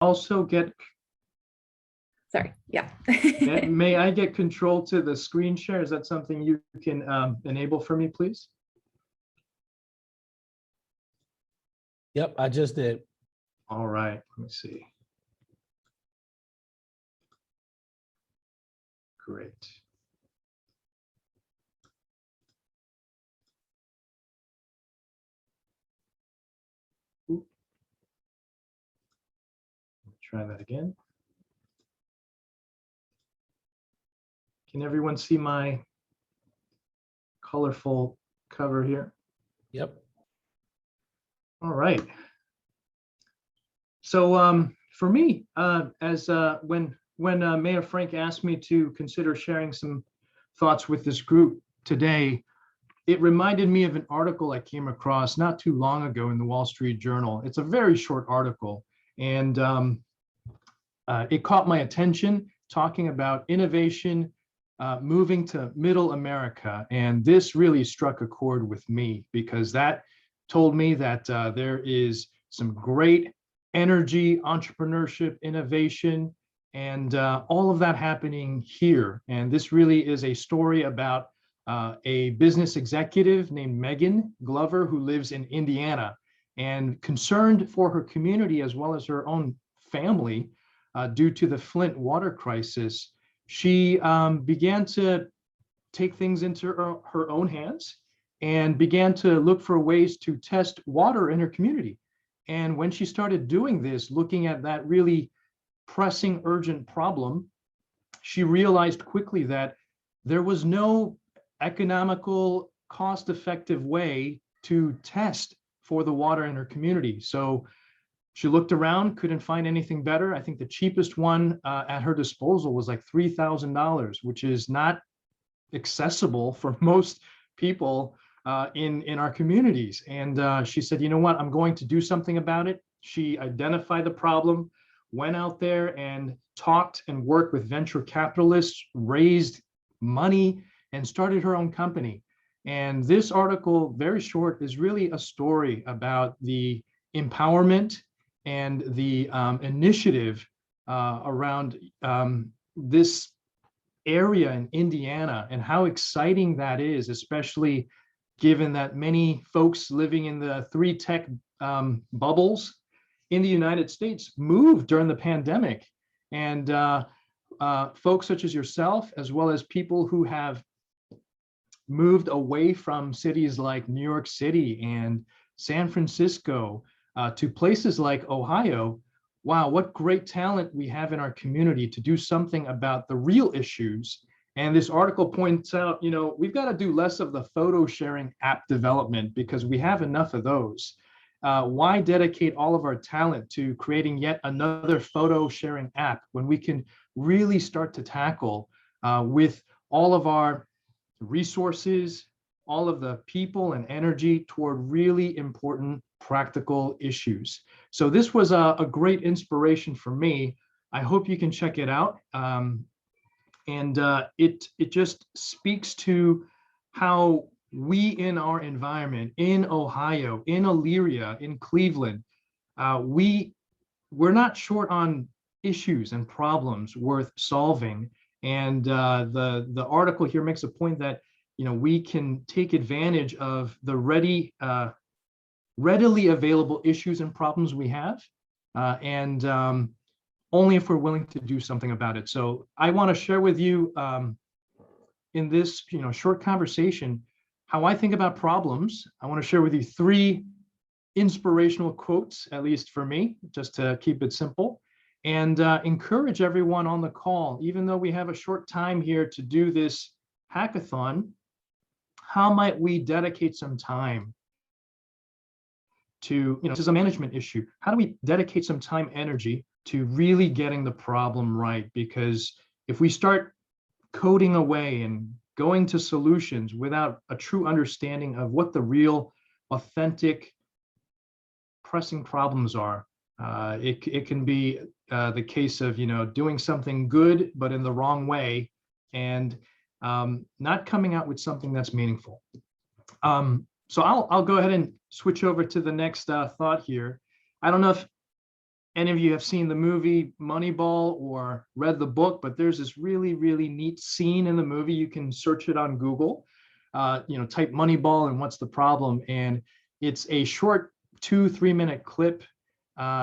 also get, sorry, yeah. may I get control to the screen share? Is that something you can enable for me, please? Yep, I just did. All right, let me see. Great. Ooh. Try that again. Can everyone see my colorful cover here? Yep. All right. So for me, when Mayor Frank asked me to consider sharing some thoughts with this group today, it reminded me of an article I came across not too long ago in the Wall Street Journal. It's a very short article, and it caught my attention, talking about innovation moving to middle America. And this really struck a chord with me, because that told me that there is some great energy, entrepreneurship, innovation, and all of that happening here. And this really is a story about a business executive named Megan Glover, who lives in Indiana, and concerned for her community as well as her own family due to the Flint water crisis. She began to take things into her own hands and began to look for ways to test water in her community. And when she started doing this, looking at that really pressing, urgent problem, she realized quickly that there was no economical, cost-effective way to test for the water in her community. So she looked around, couldn't find anything better. I think the cheapest one at her disposal was like $3,000, which is not accessible for most people in our communities. And she said, you know what, I'm going to do something about it. She identified the problem, went out there and talked and worked with venture capitalists, raised money, and started her own company. And this article, very short, is really a story about the empowerment and the initiative around this area in Indiana, and how exciting that is, especially given that many folks living in the 3 tech bubbles in the United States moved during the pandemic. And folks such as yourself, as well as people who have moved away from cities like New York City and San Francisco to places like Ohio. Wow, what great talent we have in our community to do something about the real issues. And this article points out, you know, we've got to do less of the photo sharing app development, because we have enough of those. Why dedicate all of our talent to creating yet another photo sharing app when we can really start to tackle with all of our resources, all of the people and energy toward really important practical issues. So this was a great inspiration for me. I hope you can check it out. It just speaks to how we in our environment, in Ohio, in Elyria, in Cleveland, we're not short on issues and problems worth solving. And the article here makes a point that, you know, we can take advantage of the readily available issues and problems we have, and only if we're willing to do something about it. So I want to share with you in this, you know, short conversation how I think about problems. I want to share with you 3 inspirational quotes, at least for me, just to keep it simple, and encourage everyone on the call, even though we have a short time here to do this hackathon, how might we dedicate some time to, you know, this is a management issue. How do we dedicate some time, energy to really getting the problem right? Because if we start coding away and going to solutions without a true understanding of what the real, authentic, pressing problems are, it can be the case of, you know, doing something good but in the wrong way, and not coming out with something that's meaningful. So I'll go ahead and switch over to the next thought here. I don't know if any of you have seen the movie Moneyball or read the book, but there's this really, really neat scene in the movie. You can search it on Google, type Moneyball and what's the problem. And it's a short 2-3 minute clip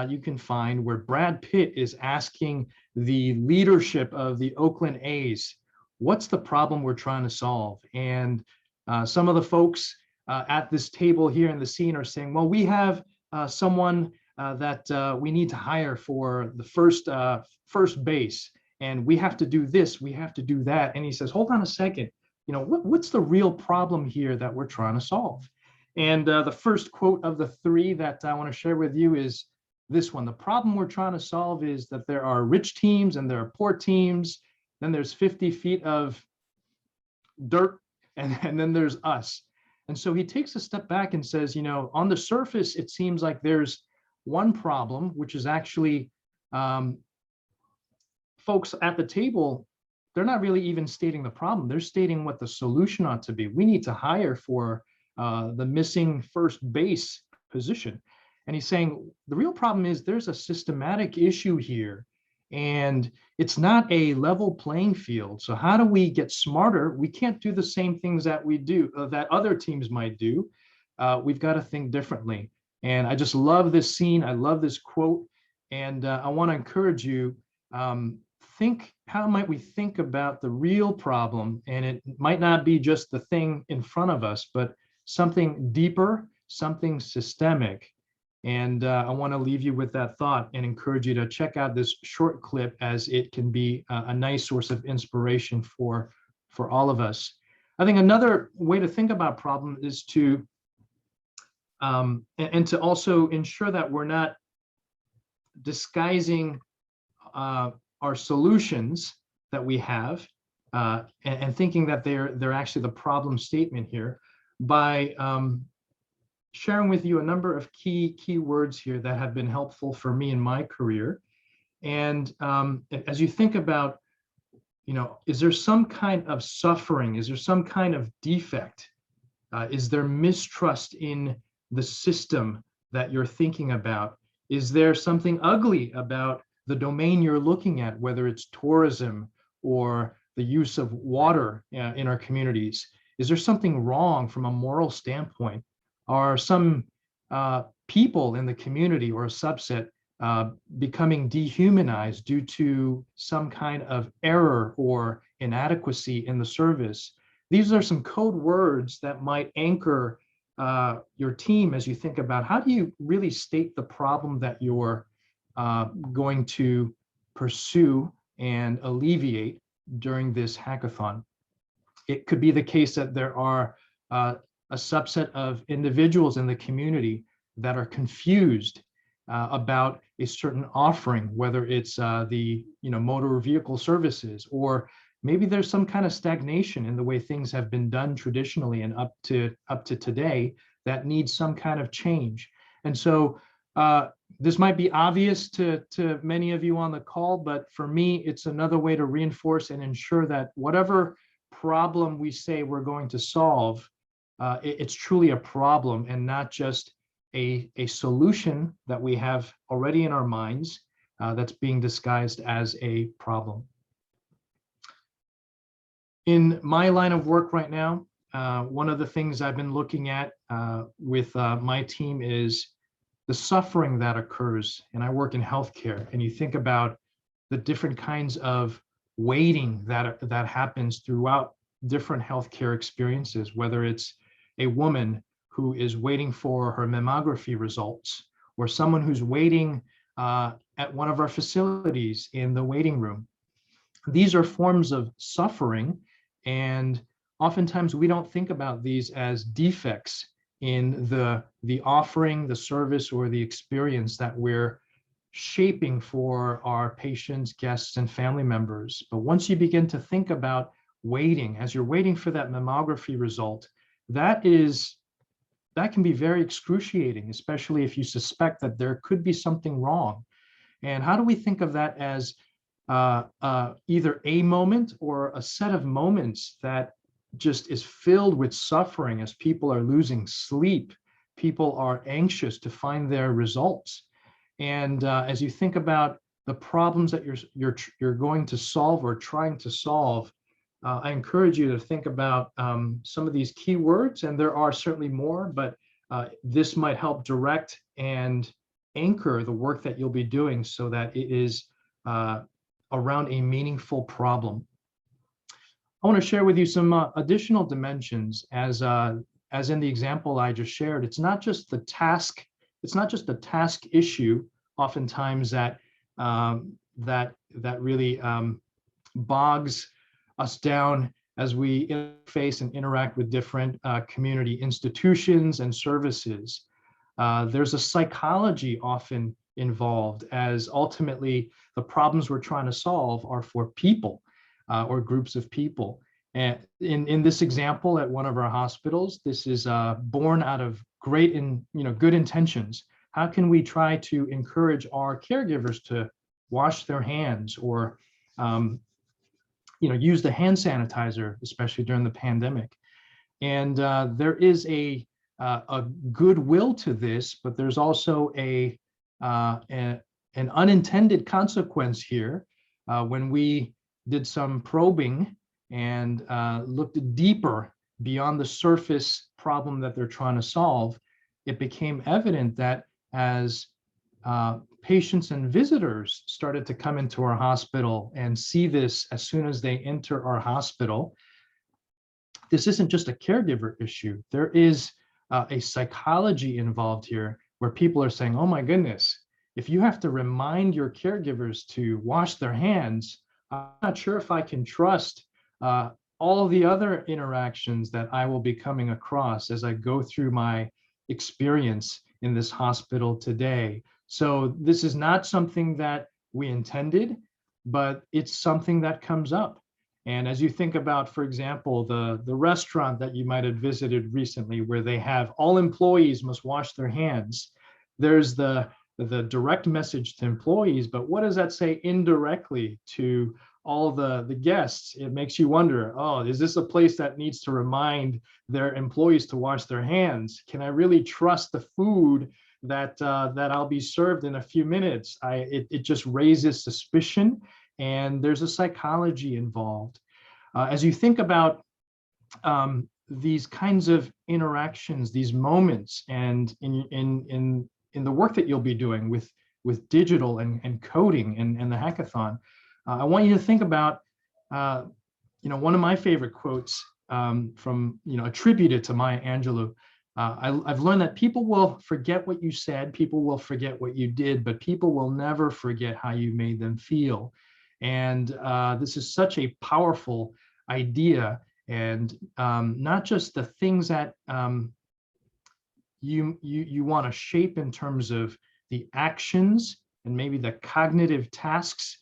you can find where Brad Pitt is asking the leadership of the Oakland A's, what's the problem we're trying to solve? And some of the folks at this table here in the scene are saying, well, we have someone that we need to hire for the first base, and we have to do this, we have to do that. And he says, hold on a second, what's the real problem here that we're trying to solve? And the first quote of the three that I want to share with you is this one. The problem we're trying to solve is that there are rich teams and there are poor teams. Then there's 50 feet of dirt, and then there's us. And so he takes a step back and says, on the surface, it seems like there's one problem, which is actually folks at the table, they're not really even stating the problem. They're stating what the solution ought to be. We need to hire for the missing first base position. And he's saying the real problem is there's a systematic issue here, and it's not a level playing field. So how do we get smarter? We can't do the same things that we do, that other teams might do. We've got to think differently. And I just love this scene. I love this quote. And I want to encourage you, how might we think about the real problem? And it might not be just the thing in front of us, but something deeper, something systemic. And I want to leave you with that thought and encourage you to check out this short clip, as it can be a nice source of inspiration for all of us. I think another way to think about problem is to and to also ensure that we're not disguising our solutions that we have and thinking that they're actually the problem statement here, by sharing with you a number of key words here that have been helpful for me in my career. And as you think about, is there some kind of suffering? Is there some kind of defect? Is there mistrust in the system that you're thinking about? Is there something ugly about the domain you're looking at, whether it's tourism or the use of water in our communities? Is there something wrong from a moral standpoint? Are some people in the community or a subset becoming dehumanized due to some kind of error or inadequacy in the service? These are some code words that might anchor your team as you think about how do you really state the problem that you're going to pursue and alleviate during this hackathon. It could be the case that there are a subset of individuals in the community that are confused about a certain offering, whether it's the motor vehicle services, or maybe there's some kind of stagnation in the way things have been done traditionally and up to today that needs some kind of change. And so this might be obvious to many of you on the call, but for me, it's another way to reinforce and ensure that whatever problem we say we're going to solve, it's truly a problem and not just a solution that we have already in our minds that's being disguised as a problem. In my line of work right now, one of the things I've been looking at with my team is the suffering that occurs. And I work in healthcare, and you think about the different kinds of waiting that happens throughout different healthcare experiences, whether it's a woman who is waiting for her mammography results, or someone who's waiting at one of our facilities in the waiting room. These are forms of suffering, and oftentimes we don't think about these as defects in the offering, the service, or the experience that we're shaping for our patients, guests, and family members. But once you begin to think about waiting, as you're waiting for that mammography result, that can be very excruciating, especially if you suspect that there could be something wrong. And how do we think of that as either a moment or a set of moments that just is filled with suffering as people are losing sleep, people are anxious to find their results. And as you think about the problems that you're going to solve or trying to solve, I encourage you to think about some of these key words, and there are certainly more, but this might help direct and anchor the work that you'll be doing so that it is around a meaningful problem. I want to share with you some additional dimensions as in the example I just shared. It's not just the task. It's not just the task issue. Oftentimes that that really bogs us down as we interface and interact with different community institutions and services. There's a psychology often involved, as ultimately the problems we're trying to solve are for people or groups of people. And in this example at one of our hospitals, this is born out of great good intentions. How can we try to encourage our caregivers to wash their hands or use the hand sanitizer, especially during the pandemic? And there is a goodwill to this, but there's also an unintended consequence here. When we did some probing and looked deeper beyond the surface problem that they're trying to solve, it became evident that as patients and visitors started to come into our hospital and see this as soon as they enter our hospital, this isn't just a caregiver issue. There is a psychology involved here where people are saying, oh my goodness, if you have to remind your caregivers to wash their hands, I'm not sure if I can trust all the other interactions that I will be coming across as I go through my experience in this hospital today. So this is not something that we intended, but it's something that comes up. And as you think about, for example, the restaurant that you might have visited recently where they have all employees must wash their hands, there's the direct message to employees, but what does that say indirectly to all the guests? It makes you wonder, oh, is this a place that needs to remind their employees to wash their hands? Can I really trust the food that I'll be served in a few minutes? It just raises suspicion, and there's a psychology involved. As you think about these kinds of interactions, these moments, and in the work that you'll be doing with digital and coding and the hackathon, I want you to think about one of my favorite quotes from attributed to Maya Angelou. I've learned that people will forget what you said, people will forget what you did, but people will never forget how you made them feel. And this is such a powerful idea, and not just the things that you want to shape in terms of the actions and maybe the cognitive tasks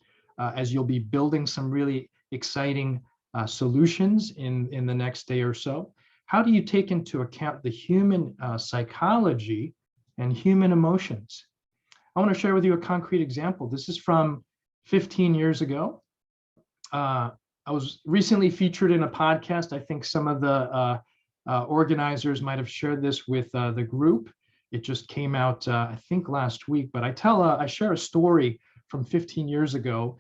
as you'll be building some really exciting solutions in the next day or so. How do you take into account the human psychology and human emotions? I want to share with you a concrete example. This is from 15 years ago. I was recently featured in a podcast. I think some of the organizers might have shared this with the group. It just came out, I think, last week. But I share a story from 15 years ago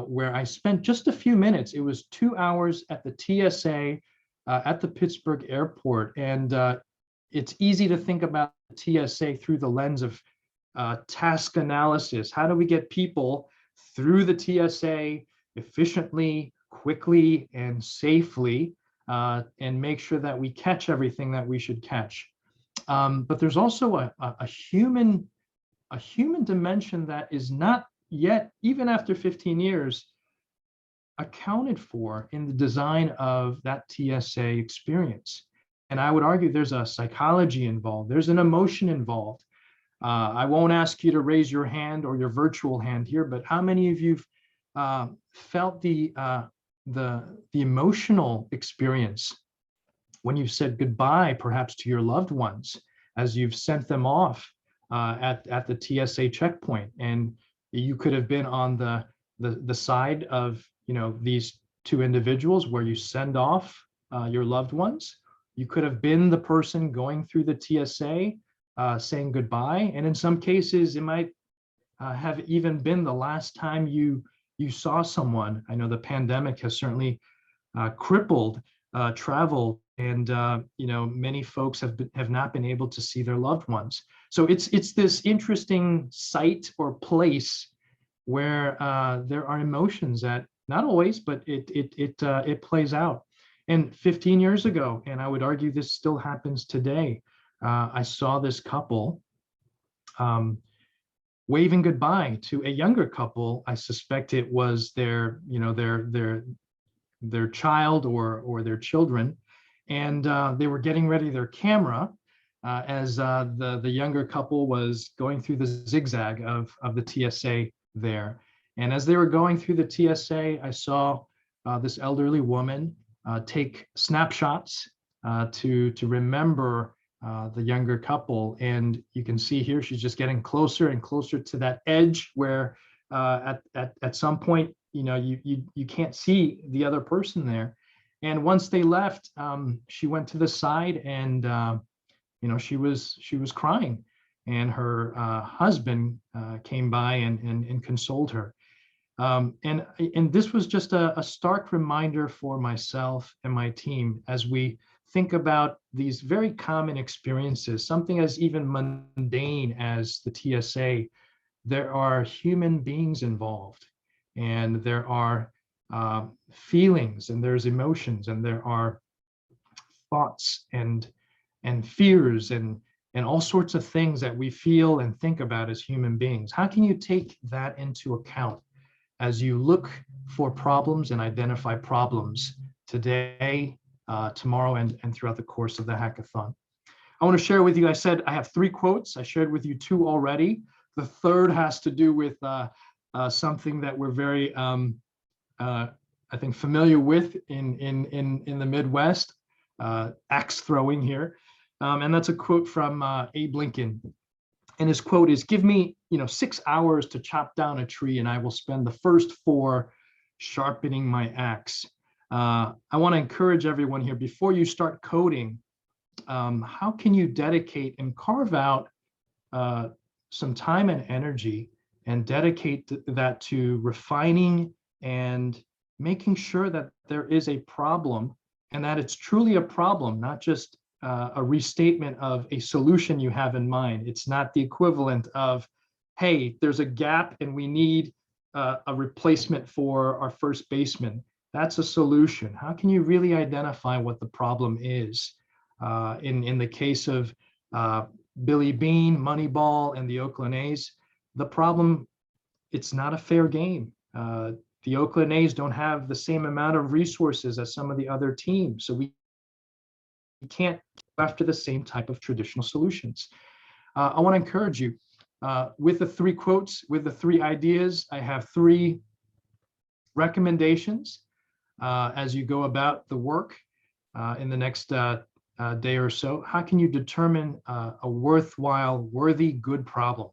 where I spent just a few minutes. It was 2 hours at the TSA at the Pittsburgh airport. And it's easy to think about the TSA through the lens of task analysis. How do we get people through the TSA efficiently, quickly, and safely, and make sure that we catch everything that we should catch? But there's also a human dimension that is not yet, even after 15 years, accounted for in the design of that TSA experience. And I would argue there's a psychology involved, there's an emotion involved. I won't ask you to raise your hand or your virtual hand here, but how many of you felt the emotional experience when you've said goodbye, perhaps to your loved ones, as you've sent them off at the TSA checkpoint, and you could have been on the side of these two individuals where you send off your loved ones. You could have been the person going through the TSA saying goodbye, and in some cases it might have even been the last time you saw someone? I know the pandemic has certainly crippled travel, and many folks have not been able to see their loved ones. So it's this interesting site or place where there are emotions that not always, but it plays out. And 15 years ago, and I would argue this still happens today, I saw this couple waving goodbye to a younger couple. I suspect it was their child or their children, and they were getting ready their camera as the younger couple was going through the zigzag of the TSA there. And as they were going through the TSA, I saw this elderly woman take snapshots to remember the younger couple. And you can see here, she's just getting closer and closer to that edge where at some point, you can't see the other person there. And once they left, she went to the side and, she was crying, and her husband came by and consoled her. And this was just a stark reminder for myself and my team as we think about these very common experiences, something as even mundane as the TSA. There are human beings involved, and there are feelings, and there's emotions, and there are thoughts and fears and all sorts of things that we feel and think about as human beings. How can you take that into account as you look for problems and identify problems today, tomorrow, and throughout the course of the hackathon? I want to share with you, I said I have 3 quotes. I shared with you 2 already. The third has to do with something that we're very, I think, familiar with in the Midwest, axe throwing here. And that's a quote from Abe Lincoln. And his quote is, "Give me, 6 hours to chop down a tree, and I will spend the first 4 sharpening my axe." I want to encourage everyone here, before you start coding, how can you dedicate and carve out some time and energy and dedicate that to refining and making sure that there is a problem, and that it's truly a problem, not just a restatement of a solution you have in mind. It's not the equivalent of, hey, there's a gap and we need a replacement for our first baseman. That's a solution. How can you really identify what the problem is? In the case of Billy Beane, Moneyball, and the Oakland A's, the problem, it's not a fair game. The Oakland A's don't have the same amount of resources as some of the other teams, so we can't go after the same type of traditional solutions. I want to encourage you with the 3 quotes, with the 3 ideas. I have 3 recommendations as you go about the work in the next day or so. How can you determine a worthwhile, worthy, good problem?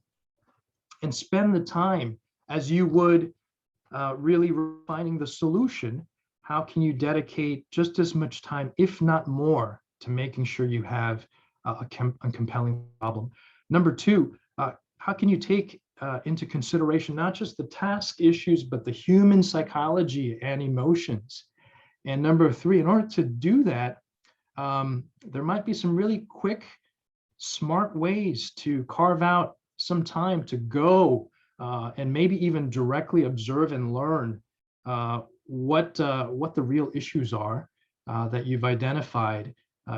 And spend the time as you would really refining the solution. How can you dedicate just as much time, if not more, to making sure you have a compelling problem? Number 2, how can you take into consideration not just the task issues, but the human psychology and emotions? And number 3, in order to do that, there might be some really quick, smart ways to carve out some time to go and maybe even directly observe and learn what the real issues are that you've identified.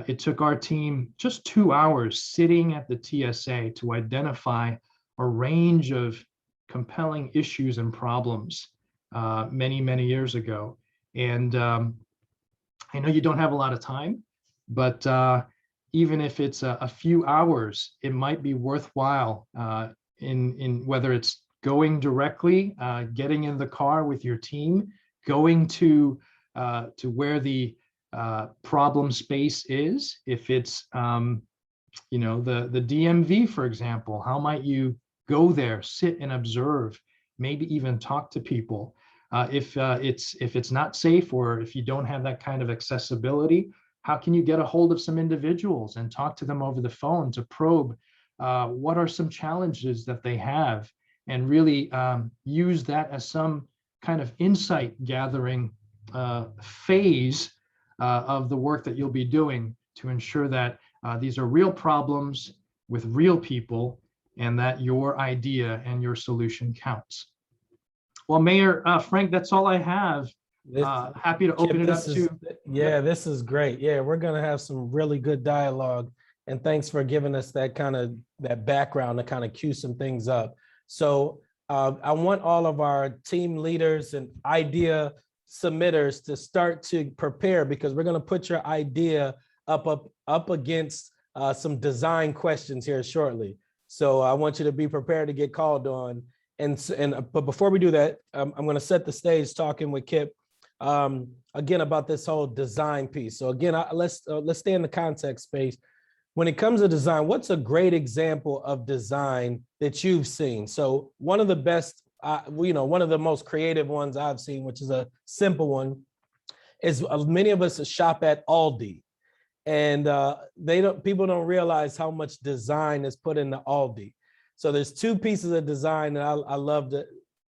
It took our team just 2 hours sitting at the TSA to identify a range of compelling issues and problems many, many years ago. And I know you don't have a lot of time, but even if it's a few hours, it might be worthwhile in whether it's going directly, getting in the car with your team, going to where the problem space is. If it's the DMV, for example, how might you go there, sit and observe, maybe even talk to people? If it's not safe, or if you don't have that kind of accessibility, how can you get a hold of some individuals and talk to them over the phone to probe what are some challenges that they have, and really use that as some kind of insight gathering phase of the work that you'll be doing to ensure that these are real problems with real people and that your idea and your solution counts. Well, Mayor Frank, that's all I have. Happy to open it up to. Yeah, this is great. Yeah, we're going to have some really good dialogue. And thanks for giving us that kind of that background to kind of cue some things up. So I want all of our team leaders and idea submitters to start to prepare, because we're going to put your idea up against some design questions here shortly. So I want you to be prepared to get called on. But before we do that, I'm going to set the stage talking with Kip again about this whole design piece. So again, let's stay in the context space. When it comes to design, what's a great example of design that you've seen? So one of the best, one of the most creative ones I've seen, which is a simple one, is many of us shop at Aldi, and people don't realize how much design is put into Aldi. So there's two pieces of design that I love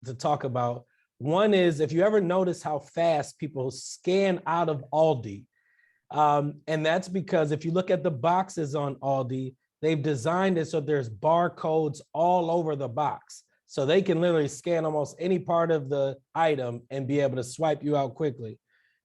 to talk about. One is, if you ever notice how fast people scan out of Aldi, and that's because if you look at the boxes on Aldi, they've designed it so there's barcodes all over the box. So they can literally scan almost any part of the item and be able to swipe you out quickly.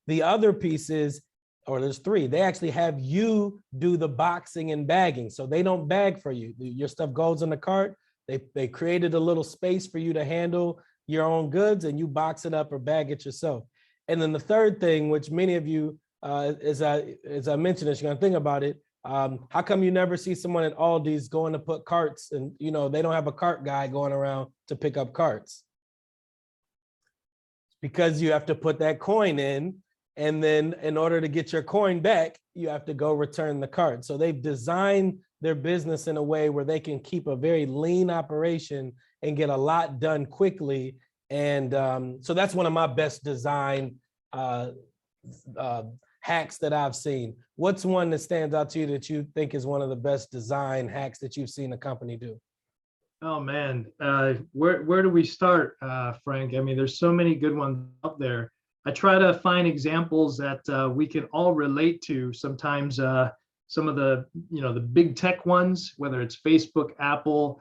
The other piece is, or there's three, they actually have you do the boxing and bagging. So they don't bag for you. Your stuff goes in the cart. They created a little space for you to handle your own goods, and you box it up or bag it yourself. And then the third thing, which many of you, as I mentioned, as you're gonna think about it, how come you never see someone at Aldi's going to put carts, and they don't have a cart guy going around to pick up carts? It's because you have to put that coin in, and then in order to get your coin back, you have to go return the cart. So they've designed their business in a way where they can keep a very lean operation and get a lot done quickly. And so that's one of my best design hacks that I've seen. What's one that stands out to you that you think is one of the best design hacks that you've seen a company do? Oh man, where do we start, Frank? I mean, there's so many good ones out there. I try to find examples that we can all relate to. Sometimes some of the the big tech ones, whether it's Facebook, Apple,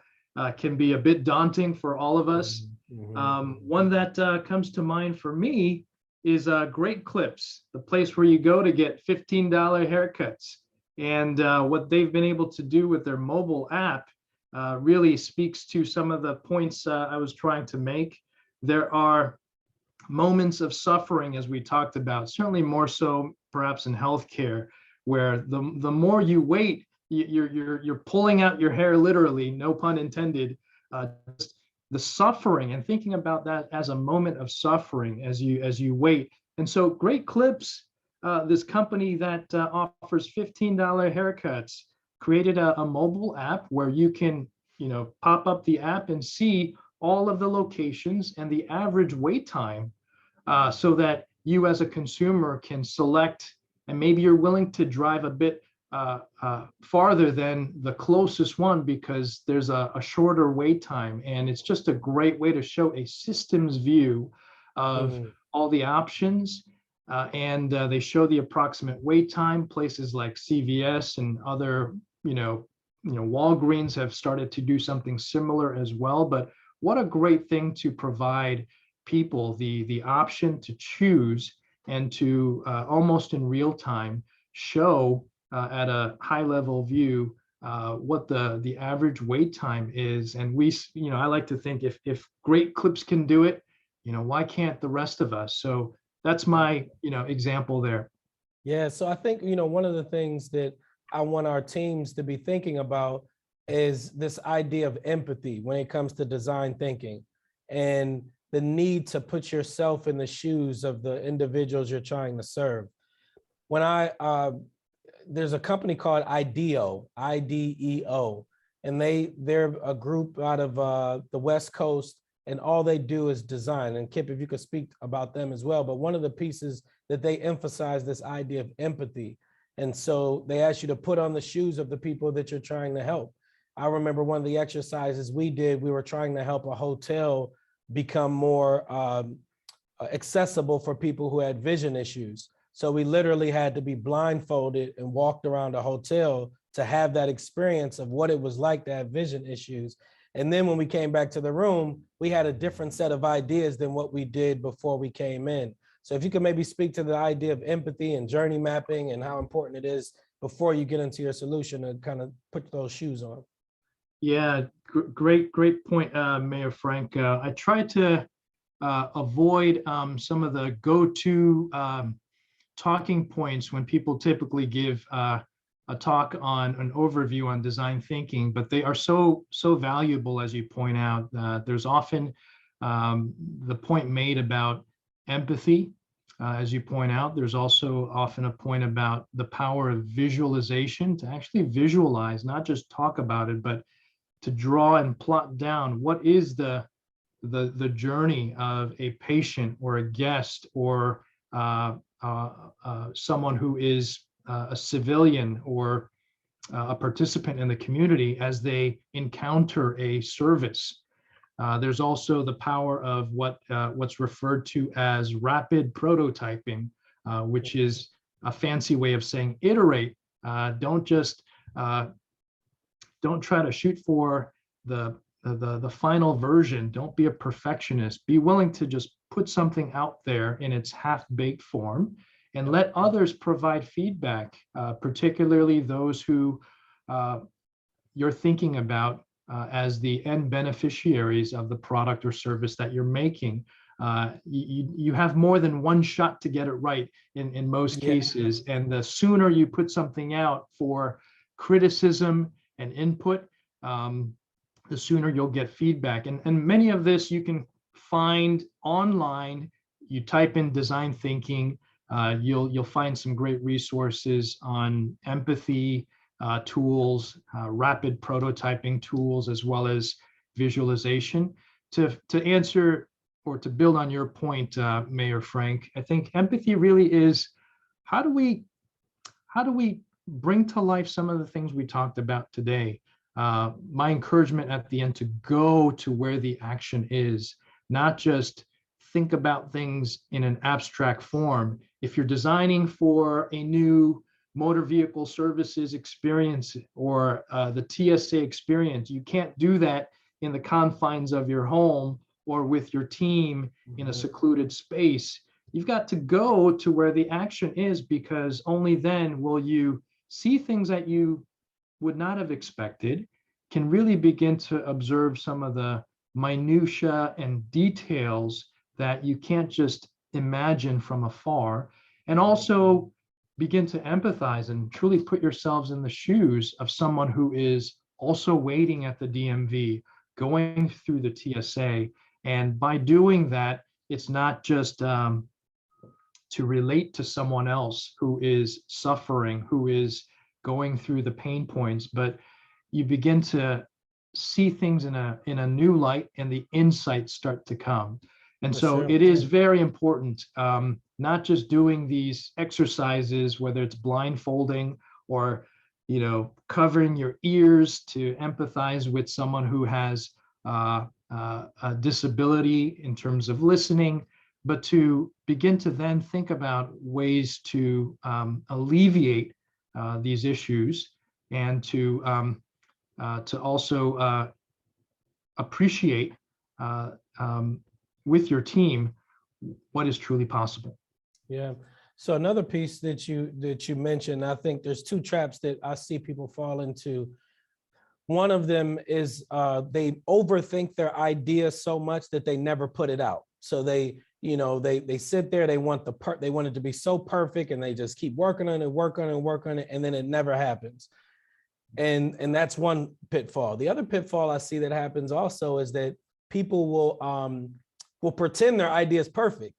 can be a bit daunting for all of us. One that comes to mind for me is Great Clips, the place where you go to get $15 haircuts. And what they've been able to do with their mobile app really speaks to some of the points I was trying to make. There are moments of suffering, as we talked about, certainly more so perhaps in healthcare, where the more you wait, you're pulling out your hair, literally, no pun intended. The suffering, and thinking about that as a moment of suffering as you wait. And so Great Clips, this company that offers $15 haircuts, created a mobile app where you can pop up the app and see all of the locations and the average wait time, so that you as a consumer can select, and maybe you're willing to drive a bit farther than the closest one because there's a shorter wait time. And it's just a great way to show a systems view of all the options. And they show the approximate wait time. Places like CVS and other, Walgreens have started to do something similar as well. But what a great thing to provide people the option to choose and to almost in real time show at a high level view what the average wait time is. And I like to think if Great Clips can do it, why can't the rest of us? So that's my example there. Yeah, so I think one of the things that I want our teams to be thinking about is this idea of empathy when it comes to design thinking, and the need to put yourself in the shoes of the individuals you're trying to serve. When there's a company called IDEO, IDEO, and they're a group out of the West Coast, and all they do is design. And Kip, if you could speak about them as well, but one of the pieces that they emphasize this idea of empathy. And so they ask you to put on the shoes of the people that you're trying to help. I remember one of the exercises we did, we were trying to help a hotel become more accessible for people who had vision issues. So we literally had to be blindfolded and walked around a hotel to have that experience of what it was like to have vision issues. And then when we came back to the room, we had a different set of ideas than what we did before we came in. So if you could maybe speak to the idea of empathy and journey mapping and how important it is before you get into your solution to kind of put those shoes on. Yeah, great point, Mayor Frank. I try to avoid some of the go-to talking points when people typically give a talk on an overview on design thinking, but they are so valuable, as you point out. There's often the point made about empathy, as you point out. There's also often a point about the power of visualization, to actually visualize, not just talk about it, but to draw and plot down what is the journey of a patient or a guest or someone who is a civilian or a participant in the community as they encounter a service. There's also the power of what's referred to as rapid prototyping, which is a fancy way of saying iterate. Don't try to shoot for the final version. Don't be a perfectionist. Be willing to just put something out there in its half-baked form and let others provide feedback, particularly those who you're thinking about as the end beneficiaries of the product or service that you're making. You have more than one shot to get it right in most cases. And the sooner you put something out for criticism and input, the sooner you'll get feedback. And many of this you can find online. You type in design thinking, you'll find some great resources on empathy tools, rapid prototyping tools, as well as visualization. To answer or to build on your point, Mayor Frank, I think empathy really is how do we bring to life some of the things we talked about today. My encouragement at the end to go to where the action is, not just think about things in an abstract form. If you're designing for a new motor vehicle services experience or the TSA experience, you can't do that in the confines of your home or with your team in a secluded space. You've got to go to where the action is, because only then will you see things that you would not have expected, can really begin to observe some of the minutia and details that you can't just imagine from afar, and also begin to empathize and truly put yourselves in the shoes of someone who is also waiting at the DMV, going through the TSA. And by doing that, it's not just to relate to someone else who is suffering, who is going through the pain points, but you begin to see things in a new light, and the insights start to come. And so it is very important, not just doing these exercises, whether it's blindfolding or covering your ears to empathize with someone who has a disability in terms of listening, but to begin to then think about ways to alleviate these issues, and to also appreciate with your team what is truly possible. Yeah. So another piece that you mentioned, I think there's two traps that I see people fall into. One of them is they overthink their idea so much that they never put it out. So they sit there, they want it to be so perfect, and they just keep working on it, and then it never happens. And that's one pitfall. The other pitfall I see that happens also is that people will pretend their idea is perfect,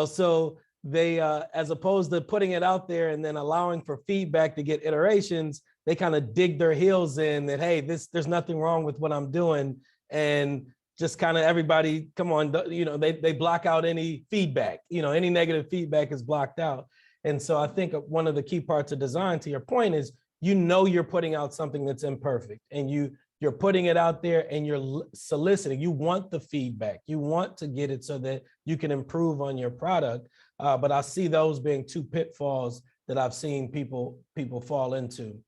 so they as opposed to putting it out there and then allowing for feedback to get iterations, they kind of dig their heels in that, hey, there's nothing wrong with what I'm doing, and just kind of everybody, come on, they block out any feedback, any negative feedback is blocked out. And so I think one of the key parts of design, to your point, is you know you're putting out something that's imperfect, and you're putting it out there and you're soliciting. You want the feedback. You want to get it so that you can improve on your product. But I see those being two pitfalls that I've seen people fall into.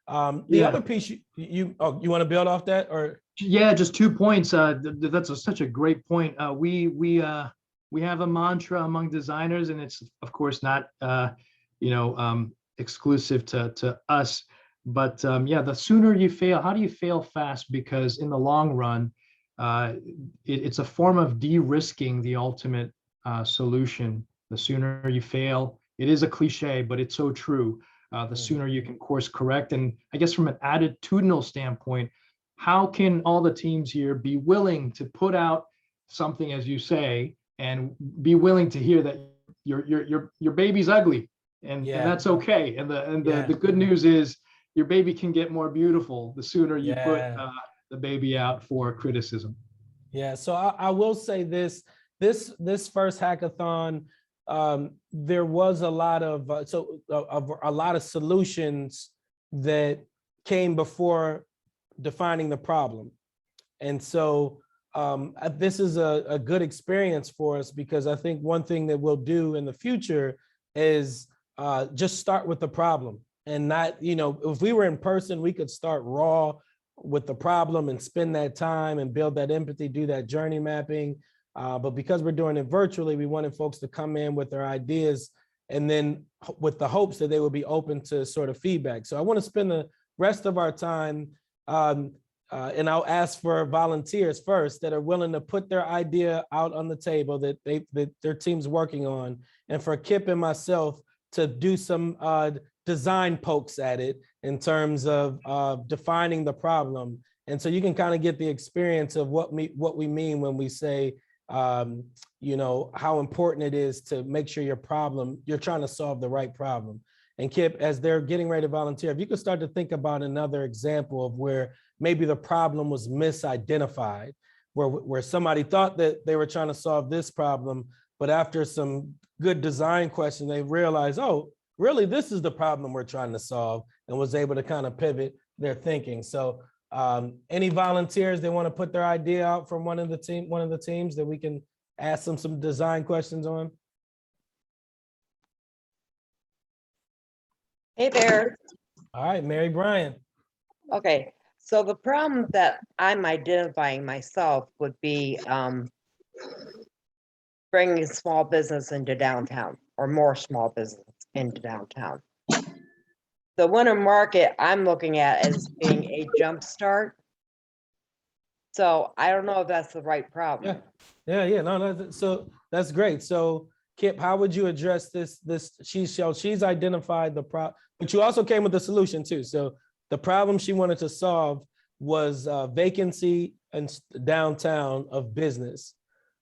The other piece you want to build off that, or? Yeah, just 2 points. That's such a great point. We have a mantra among designers, and it's of course not exclusive to us. But the sooner you fail, how do you fail fast? Because in the long run, it's a form of de-risking the ultimate solution. The sooner you fail, it is a cliche, but it's so true. The sooner you can course correct. And I guess from an attitudinal standpoint, how can all the teams here be willing to put out something, as you say, and be willing to hear that your baby's ugly, and that's okay. And the good news is your baby can get more beautiful the sooner you put the baby out for criticism. Yeah. So I will say this first hackathon, there was a lot of a lot of solutions that came before defining the problem. And so this is a good experience for us, because I think one thing that we'll do in the future is just start with the problem, and not, if we were in person, we could start raw with the problem and spend that time and build that empathy, do that journey mapping. But because we're doing it virtually, we wanted folks to come in with their ideas, and then with the hopes that they would be open to sort of feedback. So I want to spend the rest of our time, and I'll ask for volunteers first that are willing to put their idea out on the table that their team's working on, and for Kip and myself to do some design pokes at it in terms of defining the problem. And so you can kind of get the experience of what we mean when we say, how important it is to make sure you're trying to solve the right problem. And Kip, as they're getting ready to volunteer, if you could start to think about another example of where maybe the problem was misidentified, where somebody thought that they were trying to solve this problem, but after some good design question, they realized, oh, really, this is the problem we're trying to solve, and was able to kind of pivot their thinking. So any volunteers that want to put their idea out from one of the teams that we can ask them some design questions on? Hey there. All right, Mary Bryan. Okay, so the problem that I'm identifying myself would be bringing small business into downtown, or more small business into downtown. The winter market I'm looking at as being a jump start. So I don't know if that's the right problem. No, so that's great. So Kip, how would you address this? She's identified the problem, but you also came with a solution too. So the problem she wanted to solve was vacancy in downtown of business.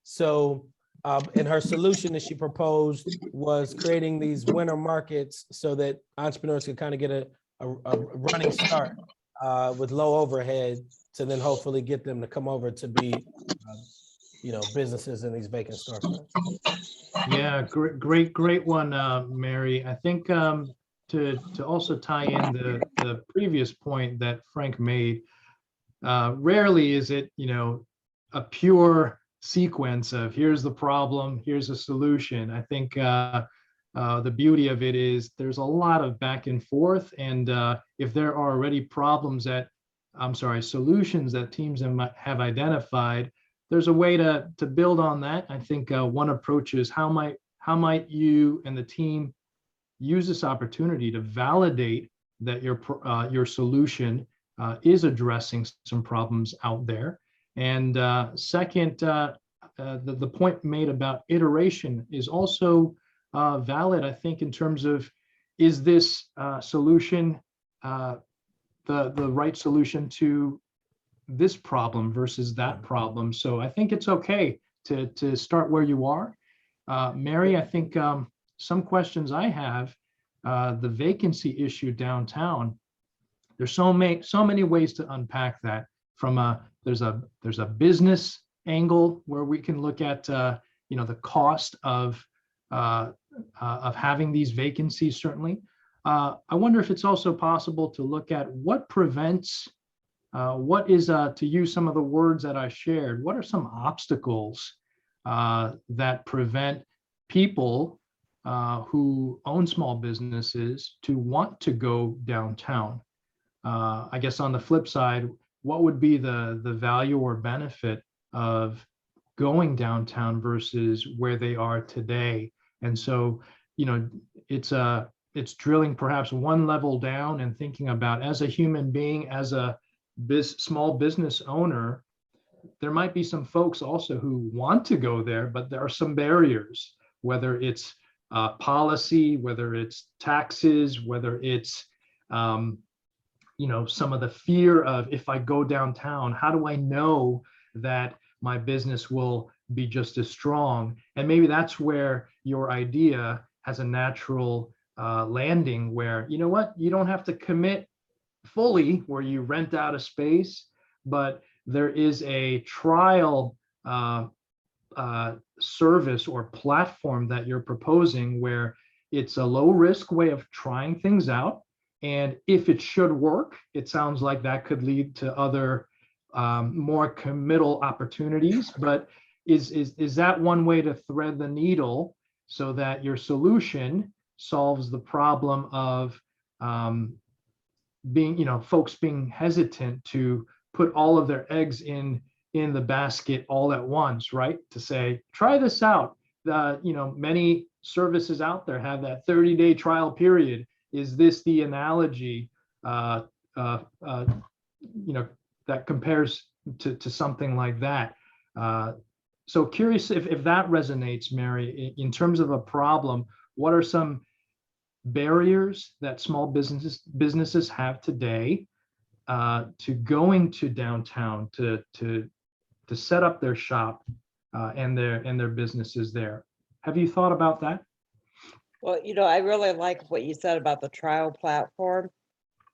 So and her solution that she proposed was creating these winter markets so that entrepreneurs could kind of get a running start with low overhead, to then hopefully get them to come over to be businesses in these vacant storefronts. Yeah, great one, Mary. I think to also tie in the previous point that Frank made, rarely is it a pure sequence of here's the problem, here's a solution. I think the beauty of it is there's a lot of back and forth, and if there are already solutions that teams have identified, there's a way to build on that. I think one approach is how might you and the team use this opportunity to validate that your solution is addressing some problems out there. And second, the point made about iteration is also valid, I think, in terms of, is this solution the right solution to this problem versus that problem? So I think it's okay to start where you are. Mary, I think some questions I have, the vacancy issue downtown, there's so many ways to unpack that. There's a business angle where we can look at the cost of having these vacancies, certainly. I wonder if it's also possible to look at what prevents, what is, to use some of the words that I shared, what are some obstacles that prevent people who own small businesses to want to go downtown? I guess on the flip side, what would be the value or benefit of going downtown versus where they are today? And so, it's drilling perhaps one level down and thinking about, as a human being, as a small business owner, there might be some folks also who want to go there, but there are some barriers, whether it's policy, whether it's taxes, whether it's some of the fear of, if I go downtown, how do I know that my business will be just as strong? And maybe that's where your idea has a natural landing, where, you know what, you don't have to commit fully where you rent out a space, but there is a trial service or platform that you're proposing, where it's a low risk way of trying things out. And if it should work, it sounds like that could lead to other more committal opportunities. But is that one way to thread the needle so that your solution solves the problem of folks being hesitant to put all of their eggs in the basket all at once, right? To say, try this out. Many services out there have that 30-day trial period. Is this the analogy that compares to something like that? So curious if that resonates, Mary, in terms of a problem. What are some barriers that small businesses have today to going to downtown to set up their shop and their businesses there? Have you thought about that? Well, I really like what you said about the trial platform,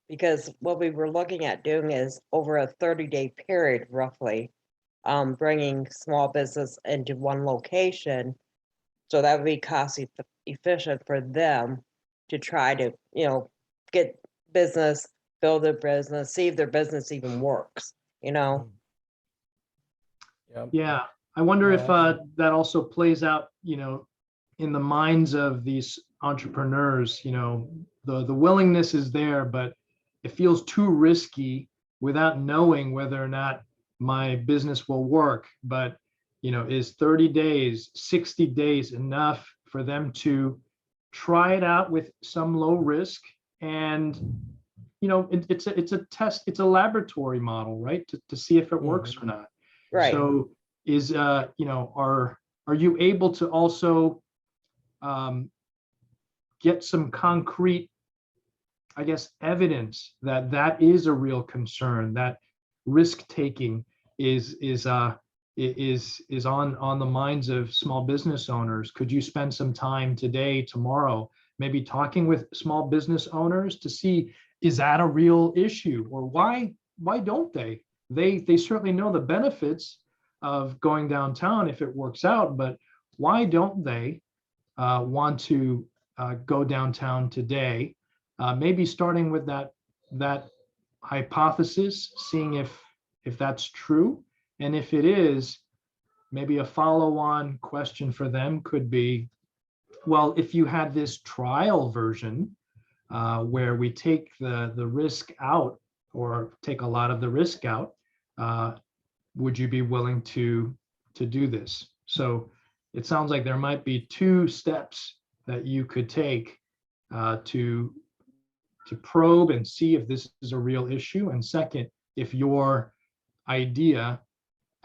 because what we were looking at doing is, over a 30-day period, roughly, bringing small business into one location. So that would be cost efficient for them to try to, get business, build their business, see if their business even works, Yep. Yeah, I wonder if Yeah. that also plays out, in the minds of these entrepreneurs. The willingness is there, but it feels too risky without knowing whether or not my business will work. But is 30 days, 60 days enough for them to try it out with some low risk? And it's a test, it's a laboratory model, right, to see if it works or not. right? So is are you able to also get some concrete, I guess, evidence that that is a real concern, that risk taking is on the minds of small business owners? Could you spend some time today, tomorrow, maybe talking with small business owners to see, is that a real issue, or why don't they? They certainly know the benefits of going downtown if it works out, but why don't they want to go downtown today? Maybe starting with that hypothesis, seeing if that's true. And if it is, maybe a follow-on question for them could be, well, if you had this trial version where we take the risk out, or take a lot of the risk out, would you be willing to do this? So it sounds like there might be two steps that you could take to probe and see if this is a real issue. And second, if your idea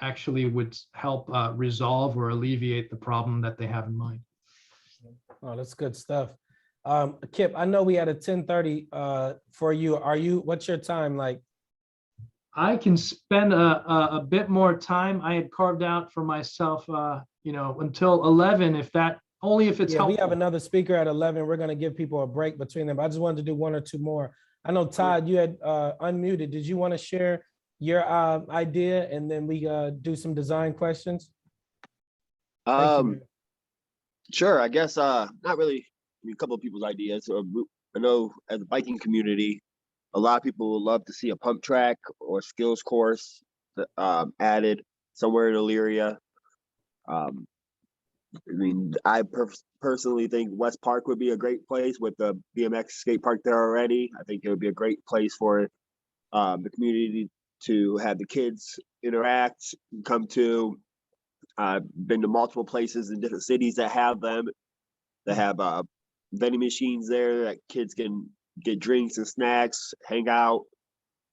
actually would help resolve or alleviate the problem that they have in mind. Oh, that's good stuff. Kip, I know we had a 10:30 for you. What's your time like? I can spend a bit more time. I had carved out for myself, until 11, if it's helpful. We have another speaker at 11. We're going to give people a break between them. I just wanted to do one or two more. I know, Todd, you had unmuted. Did you want to share your idea, and then we do some design questions? Sure, I guess not really. A couple of people's ideas. I know as a biking community, a lot of people would love to see a pump track or skills course added somewhere in Elyria. Um, I mean, personally think West Park would be a great place with the BMX skate park there already. I think it would be a great place for the community to have the kids interact, come to. I've been to multiple places in different cities that have them, that have vending machines there that kids can get drinks and snacks, hang out,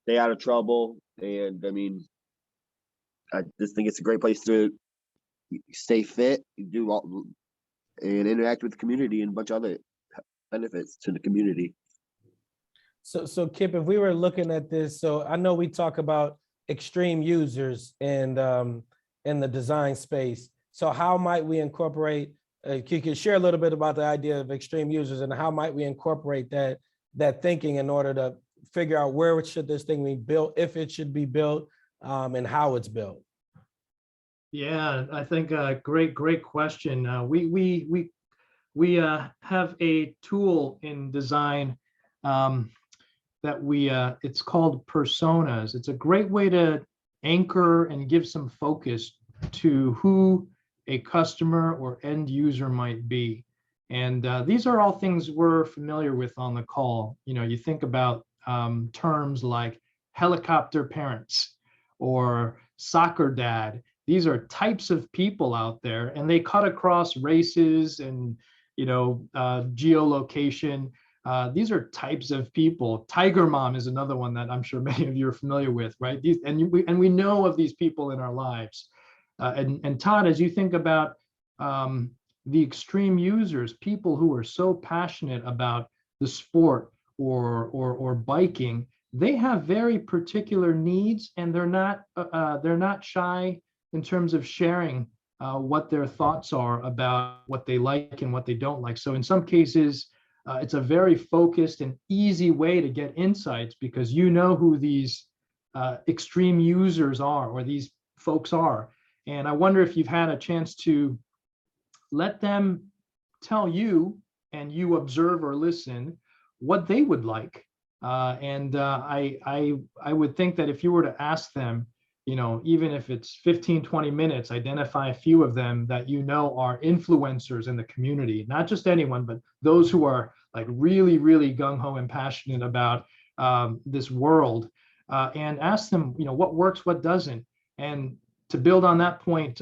stay out of trouble. And I mean, I just think it's a great place to stay fit, do all, and interact with the community and a bunch of other benefits to the community. So Kip, if we were looking at this, so I know we talk about extreme users and in the design space. So how might we incorporate, you could share a little bit about the idea of extreme users and how might we incorporate that thinking in order to figure out where should this thing be built, if it should be built, and how it's built? Yeah, I think great question. We have a tool in design that it's called personas. It's a great way to anchor and give some focus to who a customer or end user might be. And these are all things we're familiar with on the call. You know, you think about terms like helicopter parents or soccer dad. These are types of people out there, and they cut across races and, you know, geolocation. These are types of people. Tiger mom is another one that I'm sure many of you are familiar with, right? We know of these people in our lives. And Todd, as you think about the extreme users, people who are so passionate about the sport or biking, they have very particular needs, and they're not shy in terms of sharing what their thoughts are about what they like and what they don't like. So in some cases, it's a very focused and easy way to get insights because you know who these extreme users are or these folks are. And I wonder if you've had a chance to let them tell you, and you observe or listen, what they would like. I would think that if you were to ask them, you know, even if it's 15, 20 minutes, identify a few of them that you know are influencers in the community, not just anyone, but those who are like really, really gung-ho and passionate about this world, and ask them, you know, what works, what doesn't. And to build on that point,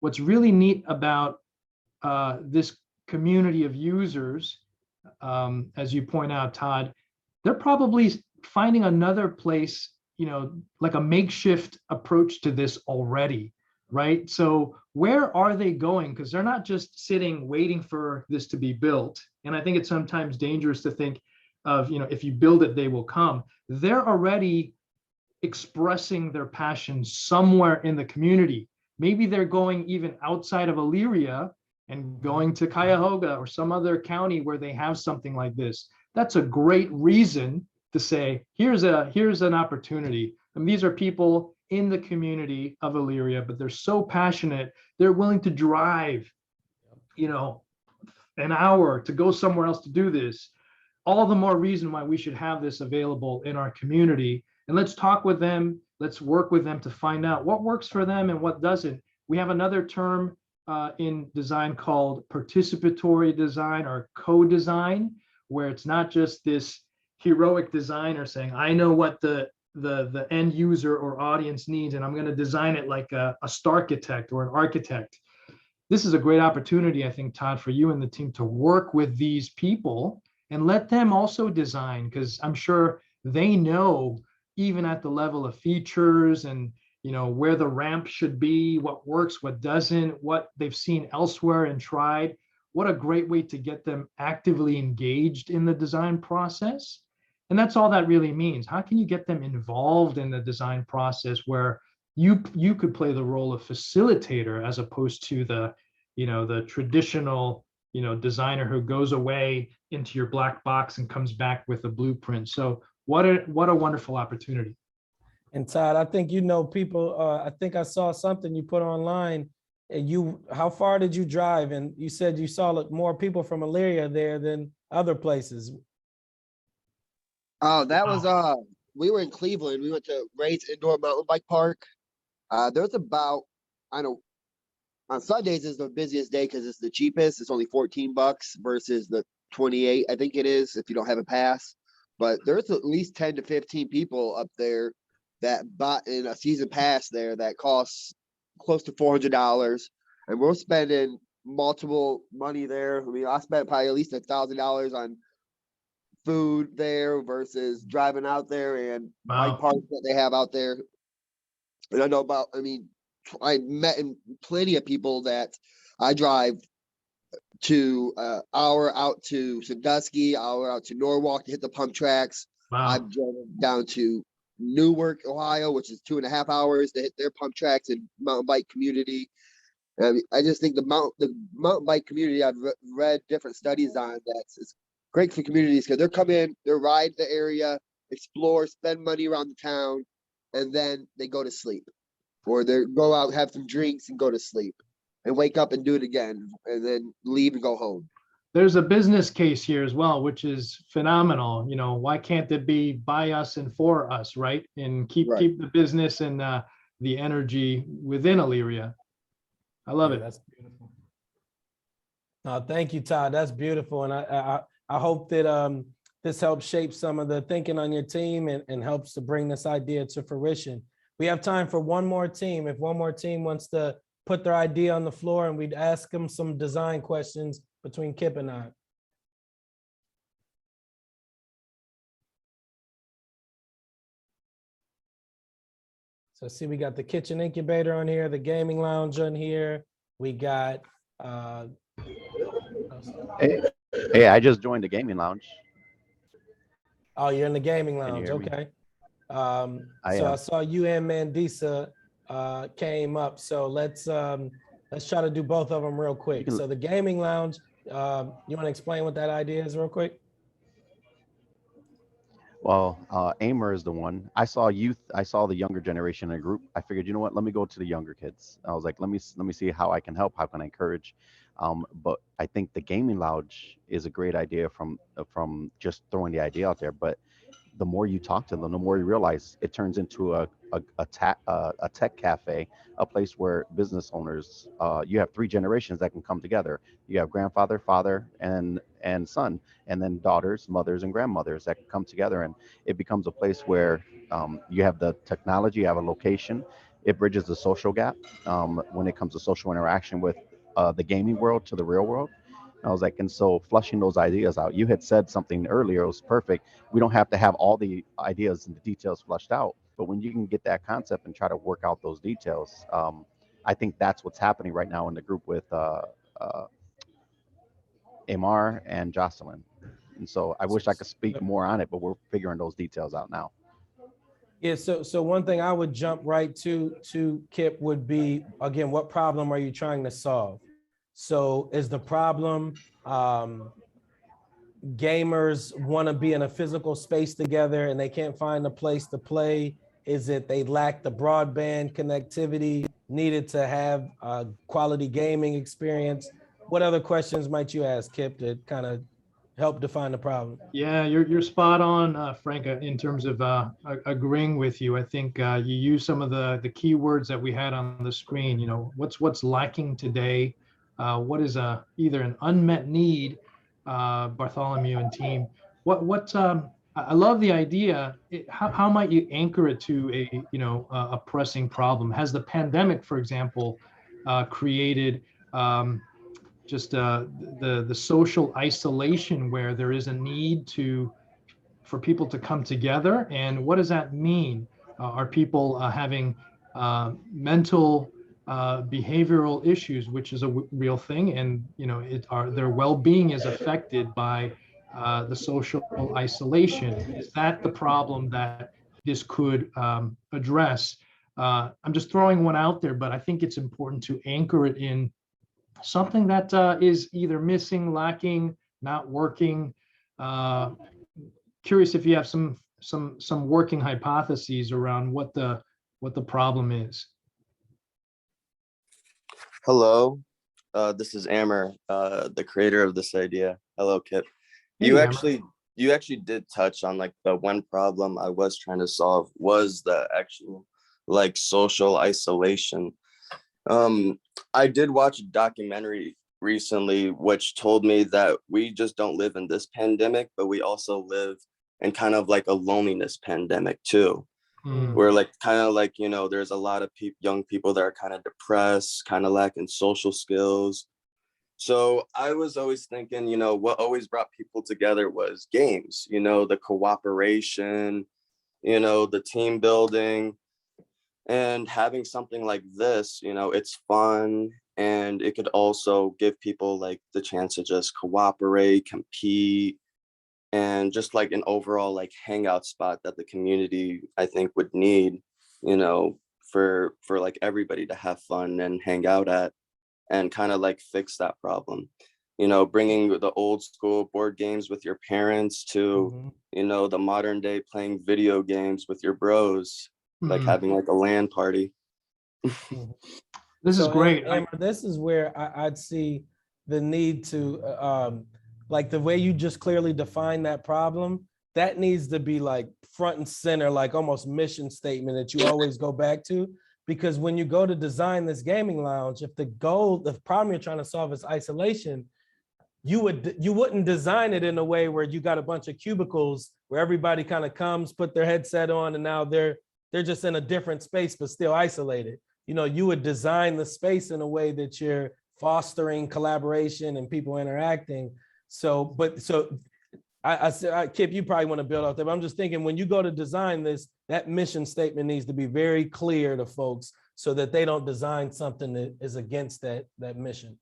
what's really neat about this community of users, as you point out, Todd, they're probably finding another place, you know, like a makeshift approach to this already, right? So where are they going? Because they're not just sitting waiting for this to be built. And I think it's sometimes dangerous to think of, you know, if you build it, they will come. They're already expressing their passion somewhere in the community. Maybe they're going even outside of Elyria and going to Cuyahoga or some other county where they have something like this. That's a great reason to say, here's an opportunity. And these are people in the community of Elyria, but they're so passionate, they're willing to drive, you know, an hour to go somewhere else to do this. All the more reason why we should have this available in our community. And let's talk with them. Let's work with them to find out what works for them and what doesn't. We have another term in design called participatory design or co-design, where it's not just this heroic designer saying, I know what the end user or audience needs, and I'm going to design it like a starchitect or an architect. This is a great opportunity, I think, Todd, for you and the team to work with these people and let them also design, because I'm sure they know, even at the level of features and, you know, where the ramp should be, what works, what doesn't, what they've seen elsewhere and tried. What a great way to get them actively engaged in the design process. And that's all that really means. How can you get them involved in the design process where you could play the role of facilitator as opposed to the, you know, the traditional, you know, designer who goes away into your black box and comes back with a blueprint. So what a wonderful opportunity. And Todd, I think, you know, people, I think I saw something you put online. And how far did you drive? And you said you saw more people from Elyria there than other places. Oh, that was Wow. we were in Cleveland. We went to Ray's Indoor Mountain Bike Park. There's about I don't on Sundays is the busiest day because it's the cheapest. It's only $14 versus the 28, I think it is, if you don't have a pass. But there's at least 10 to 15 people up there that bought in a season pass there that costs close to $400. And we're spending multiple money there. I mean, I spent probably at least $1,000 on food there versus driving out there and bike Wow. parks that they have out there. And I know about, I mean, I met plenty of people that I drive to hour out to Sandusky, hour out to Norwalk to hit the pump tracks. Wow. I've driven down to Newark, Ohio, which is 2.5 hours to hit their pump tracks and mountain bike community. And I mean, I just think the mountain bike community, I've read different studies on that it's great for communities because they're come in, they ride the area, explore, spend money around the town, and then they go to sleep or they go out, have some drinks and go to sleep and wake up and do it again and then leave and go home. There's a business case here as well, which is phenomenal. You know, why can't it be by us and for us, right? And Right. keep the business and the energy within Elyria. I love Yeah, it. that's beautiful. No, thank you, Todd. That's beautiful. And I hope that this helps shape some of the thinking on your team and helps to bring this idea to fruition. We have time for one more team. If one more team wants to put their idea on the floor and we'd ask them some design questions between Kip and I. So see, we got the kitchen incubator on here, the gaming lounge on here. We got, Hey, hey, I just joined the gaming lounge. oh, you're in the gaming Can you lounge, hear me? okay. I So I am. saw you and Mandisa came up. So let's try to do both of them real quick. can- So the gaming lounge, you want to explain what that idea is real quick? Well, Aimer is the one. I saw youth. I saw the younger generation in a group. I figured, you know what? Let me go to the younger kids. I was like, let me see how I can help. How can I encourage? But I think the gaming lounge is a great idea from just throwing the idea out there. But the more you talk to them, the more you realize it turns into a tech cafe, a place where business owners, you have three generations that can come together. You have grandfather, father, and son, and then daughters, mothers, and grandmothers that can come together, and it becomes a place where you have the technology, you have a location. It bridges the social gap when it comes to social interaction with the gaming world to the real world. I was like, and so flushing those ideas out. You had said something earlier, it was perfect. We don't have to have all the ideas and the details flushed out, but when you can get that concept and try to work out those details, I think that's what's happening right now in the group with Amar and Jocelyn. And so I wish I could speak more on it, but we're figuring those details out now. Yeah, so one thing I would jump right to Kip would be, again, what problem are you trying to solve? So is the problem gamers want to be in a physical space together and they can't find a place to play? Is it they lack the broadband connectivity needed to have a quality gaming experience? What other questions might you ask, Kip, to kind of help define the problem? Yeah, you're spot on, Frank, in terms of agreeing with you. I think you use some of the keywords that we had on the screen. You know, what's lacking today? What is either an unmet need, Bartholomew and team? I love the idea. How might you anchor it to a pressing problem? Has the pandemic, for example, created just the social isolation where there is a need for people to come together? And what does that mean? Are people having mental behavioral issues, which is a real thing, and their well-being is affected by the social isolation? Is that the problem that this could address? I'm just throwing one out there, but I think it's important to anchor it in something that is either missing, lacking, not working. Uh, Curious if you have some working hypotheses around what the problem is. Hello, this is Amer, the creator of this idea. Hello, Kip. Hey, You Amber. actually you actually did touch on like the one problem I was trying to solve was the actual like social isolation. I did watch a documentary recently which told me that we just don't live in this pandemic, but we also live in kind of like a loneliness pandemic too. Where like kind of like, you know, there's a lot of young people that are kind of depressed, kind of lacking social skills. So I was always thinking, you know, what always brought people together was games, you know, the cooperation, you know, the team building, and having something like this, you know, it's fun. And it could also give people like the chance to just cooperate, compete, and just like an overall like hangout spot that the community I think would need, you know, for like everybody to have fun and hang out at, and kind of like fix that problem, you know, bringing the old school board games with your parents to, you know, the modern day playing video games with your bros, like having like a LAN party. This is great. Amber, this is where I'd see the need to, like the way you just clearly define that problem, that needs to be like front and center, like almost mission statement that you always go back to. Because when you go to design this gaming lounge, if the problem you're trying to solve is isolation, you wouldn't design it in a way where you got a bunch of cubicles where everybody kind of comes, put their headset on, and now they're just in a different space but still isolated. You know, you would design the space in a way that you're fostering collaboration and people interacting. So Kip, you probably want to build off that, but I'm just thinking when you go to design this, that mission statement needs to be very clear to folks so that they don't design something that is against that mission.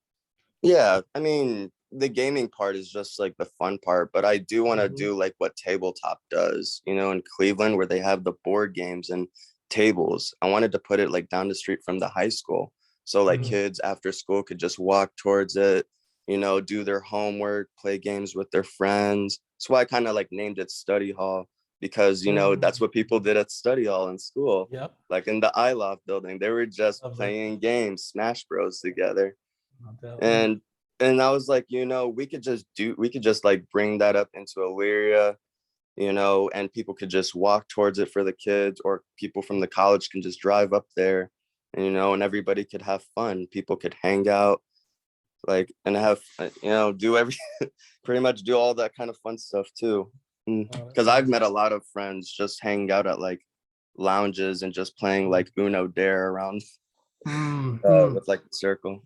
Yeah, I mean, the gaming part is just like the fun part, but I do want to do like what Tabletop does, you know, in Cleveland, where they have the board games and tables. I wanted to put it like down the street from the high school. So like kids after school could just walk towards it, you know, do their homework, play games with their friends. That's why I kind of like named it study hall, because, you know, that's what people did at study hall in school. Yep. Like in the iLoft building, they were just playing games, Smash Bros together. And I was like, you know, we could just like bring that up into Elyria, you know, and people could just walk towards it for the kids, or people from the college can just drive up there, and, you know, and everybody could have fun. People could hang out, like, and have, you know, pretty much do all that kind of fun stuff too. Because I've met a lot of friends just hanging out at like lounges and just playing like Uno Dare around with like a circle.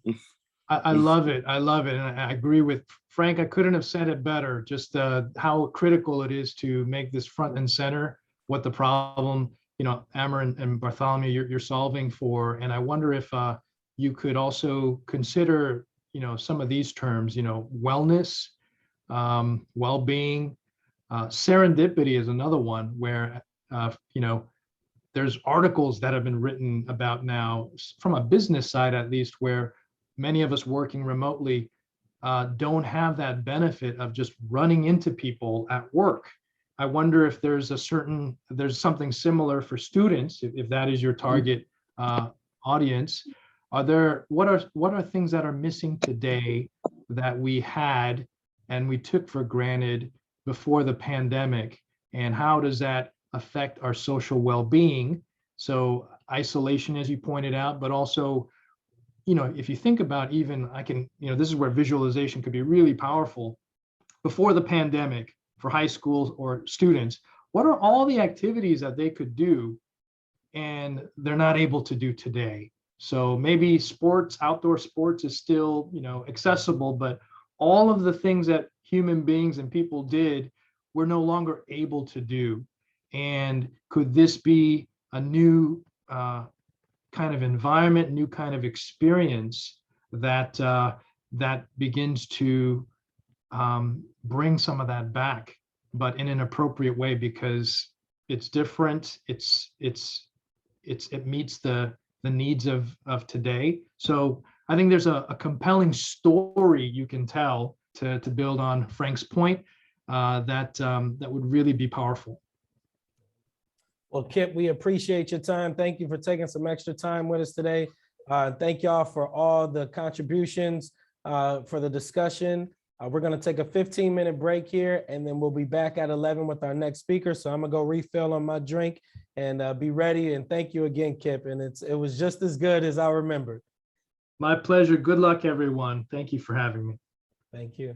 I love it. I love it. And I agree with Frank. I couldn't have said it better, just how critical it is to make this front and center what the problem, you know, Amber and Bartholomew, you're solving for. And I wonder if you could also consider, you know, some of these terms, you know, wellness, well-being, serendipity is another one where, you know, there's articles that have been written about now from a business side, at least, where many of us working remotely don't have that benefit of just running into people at work. I wonder if there's something similar for students, if that is your target audience. What are things that are missing today that we had and we took for granted before the pandemic, and how does that affect our social well-being? So isolation, as you pointed out, but also, you know, if you think about even, you know, this is where visualization could be really powerful. Before the pandemic, for high schools or students, what are all the activities that they could do and they're not able to do today? So maybe sports, outdoor sports is still, you know, accessible, but all of the things that human beings and people did, we're no longer able to do. And could this be a new kind of environment, new kind of experience that that begins to bring some of that back, but in an appropriate way, because it's different. It meets the needs of today. So I think there's a compelling story you can tell to build on Frank's point that would really be powerful. Well, Kip, we appreciate your time. Thank you for taking some extra time with us today. Thank y'all for all the contributions for the discussion. We're going to take a 15-minute break here, and then we'll be back at 11 with our next speaker. So I'm going to go refill on my drink and be ready. And thank you again, Kip. And it was just as good as I remembered. My pleasure. Good luck, everyone. Thank you for having me. Thank you.